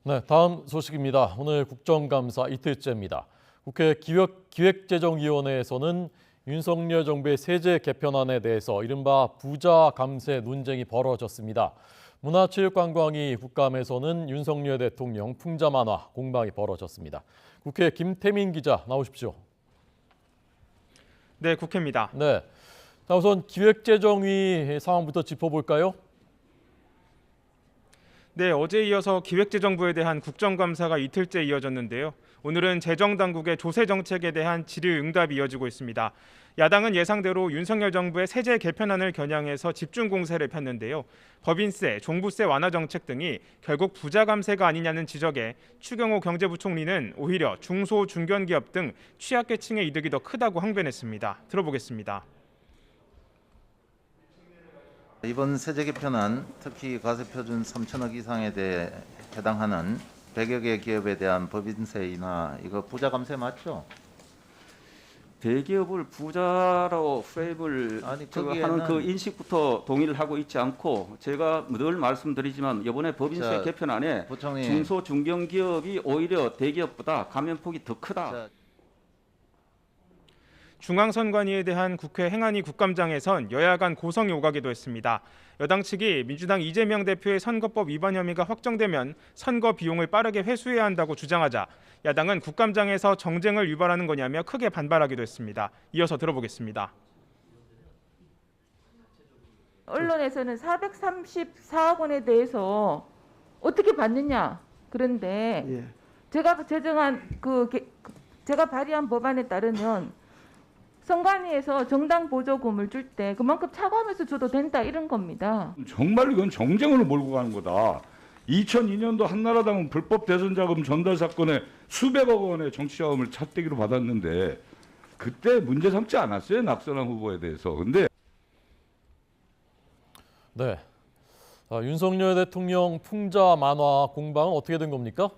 네, 다음 소식입니다. 오늘 국정감사 이틀째입니다. 국회 기획재정위원회에서는 윤석열 정부의 세제 개편안에 대해서 이른바 부자 감세 논쟁이 벌어졌습니다. 문화체육관광위 국감에서는 윤석열 대통령 풍자 만화 공방이 벌어졌습니다. 국회 김태민 기자 나오십시오. 네, 국회입니다. 네, 자, 우선 기획재정위 상황부터 짚어볼까요? 네, 어제 이어서 기획재정부에 대한 국정감사가 이틀째 이어졌는데요. 오늘은 재정당국의 조세 정책에 대한 질의응답이 이어지고 있습니다. 야당은 예상대로 윤석열 정부의 세제 개편안을 겨냥해서 집중 공세를 폈는데요. 법인세, 종부세 완화 정책 등이 결국 부자 감세가 아니냐는 지적에 추경호 경제부총리는 오히려 중소, 중견기업 등 취약계층의 이득이 더 크다고 항변했습니다. 들어보겠습니다. 이번 세제 개편안, 특히 과세표준 3천억 이상에 대해 해당하는 100여 개 기업에 대한 법인세 인하, 이거 부자 감세 맞죠? 대기업을 부자로 프레임을 하는 그 인식부터 동의를 하고 있지 않고, 제가 늘 말씀드리지만 이번에 법인세 개편안에 부총리, 중소 중견기업이 오히려 대기업보다 감면폭이 더 크다. 중앙선관위에 대한 국회 행안위 국감장에선 여야 간 고성이 오가기도 했습니다. 여당 측이 민주당 이재명 대표의 선거법 위반 혐의가 확정되면 선거 비용을 빠르게 회수해야 한다고 주장하자 야당은 국감장에서 정쟁을 유발하는 거냐며 크게 반발하기도 했습니다. 이어서 들어보겠습니다. 언론에서는 434억 원에 대해서 어떻게 받느냐. 그런데 제가 제가 발의한 법안에 따르면 선관위에서 정당 보조금을 줄 때 그만큼 차감해서 줘도 된다 이런 겁니다. 정말 이건 정쟁으로 몰고 가는 거다. 2002년도 한나라당은 불법 대선 자금 전달 사건에 수백억 원의 정치자금을 차떼기로 받았는데 그때 문제 삼지 않았어요, 낙선한 후보에 대해서. 근데 네, 윤석열 대통령 풍자 만화 공방은 어떻게 된 겁니까?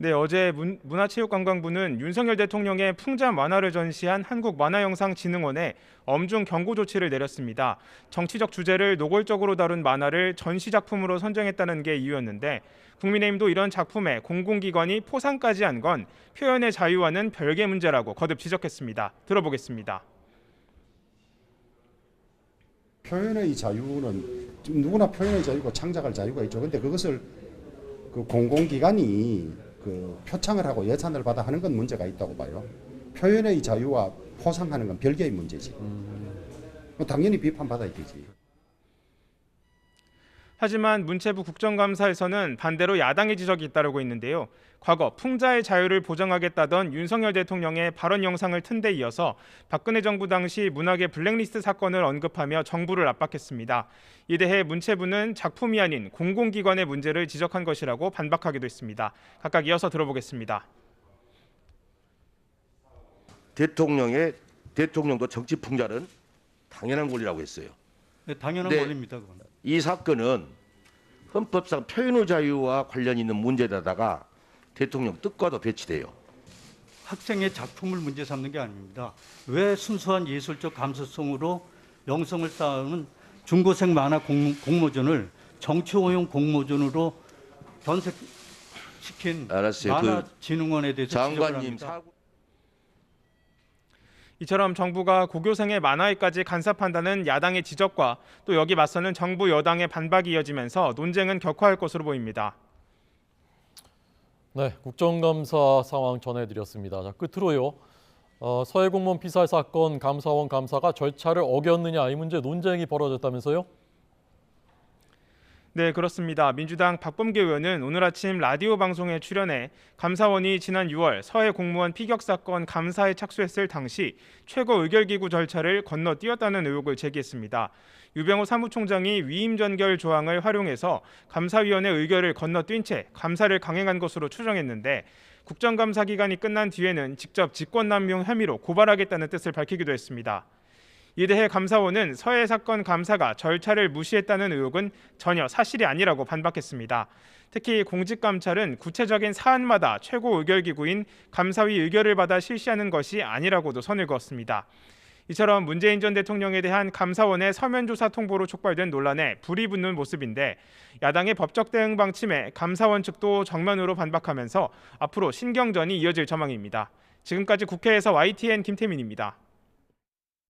네, 어제 문화체육관광부는 윤석열 대통령의 풍자 만화를 전시한 한국만화영상진흥원에 엄중 경고 조치를 내렸습니다. 정치적 주제를 노골적으로 다룬 만화를 전시 작품으로 선정했다는 게 이유였는데 국민의힘도 이런 작품에 공공기관이 포상까지 한 건 표현의 자유와는 별개 문제라고 거듭 지적했습니다. 들어보겠습니다. 표현의 자유는 누구나 표현의 자유고 창작할 자유가 있죠. 그런데 그것을 그 공공기관이 표창을 하고 예산을 받아 하는 건 문제가 있다고 봐요. 표현의 자유와 포상하는 건 별개의 문제지. 당연히 비판받아야 되지. 하지만 문체부 국정감사에서는 반대로 야당의 지적이 잇따르고 있는데요. 과거 풍자의 자유를 보장하겠다던 윤석열 대통령의 발언 영상을 튼 데 이어서 박근혜 정부 당시 문학의 블랙리스트 사건을 언급하며 정부를 압박했습니다. 이에 대해 문체부는 작품이 아닌 공공기관의 문제를 지적한 것이라고 반박하기도 했습니다. 각각 이어서 들어보겠습니다. 대통령도 정치 풍자는 당연한 권리라고 했어요. 네, 당연한 권리입니다. 그건. 이 사건은 헌법상 표현의 자유와 관련 있는 문제에다가 대통령 뜻과도 배치돼요. 학생의 작품을 문제 삼는 게 아닙니다. 왜 순수한 예술적 감수성으로 명성을 쌓은 중고생 만화 공모전을 정치호용 공모전으로 변색시킨 만화진흥원에 대해서 장관님 이처럼 정부가 고교생의 만화에까지 간섭한다는 야당의 지적과 또 여기 맞서는 정부 여당의 반박이 이어지면서 논쟁은 격화할 것으로 보입니다. 네, 국정감사 상황 전해드렸습니다. 자, 끝으로요. 서해공무원 피살 사건 감사원 감사가 절차를 어겼느냐 이 문제 논쟁이 벌어졌다면서요? 네, 그렇습니다. 민주당 박범계 의원은 오늘 아침 라디오 방송에 출연해 감사원이 지난 6월 서해 공무원 피격 사건 감사에 착수했을 당시 최고 의결기구 절차를 건너뛰었다는 의혹을 제기했습니다. 유병호 사무총장이 위임 전결 조항을 활용해서 감사위원회 의결을 건너뛴 채 감사를 강행한 것으로 추정했는데 국정감사 기간이 끝난 뒤에는 직접 직권남용 혐의로 고발하겠다는 뜻을 밝히기도 했습니다. 이에 대해 감사원은 서해 사건 감사가 절차를 무시했다는 의혹은 전혀 사실이 아니라고 반박했습니다. 특히 공직감찰은 구체적인 사안마다 최고 의결기구인 감사위 의결을 받아 실시하는 것이 아니라고도 선을 그었습니다. 이처럼 문재인 전 대통령에 대한 감사원의 서면 조사 통보로 촉발된 논란에 불이 붙는 모습인데 야당의 법적 대응 방침에 감사원 측도 정면으로 반박하면서 앞으로 신경전이 이어질 전망입니다. 지금까지 국회에서 YTN 김태민입니다.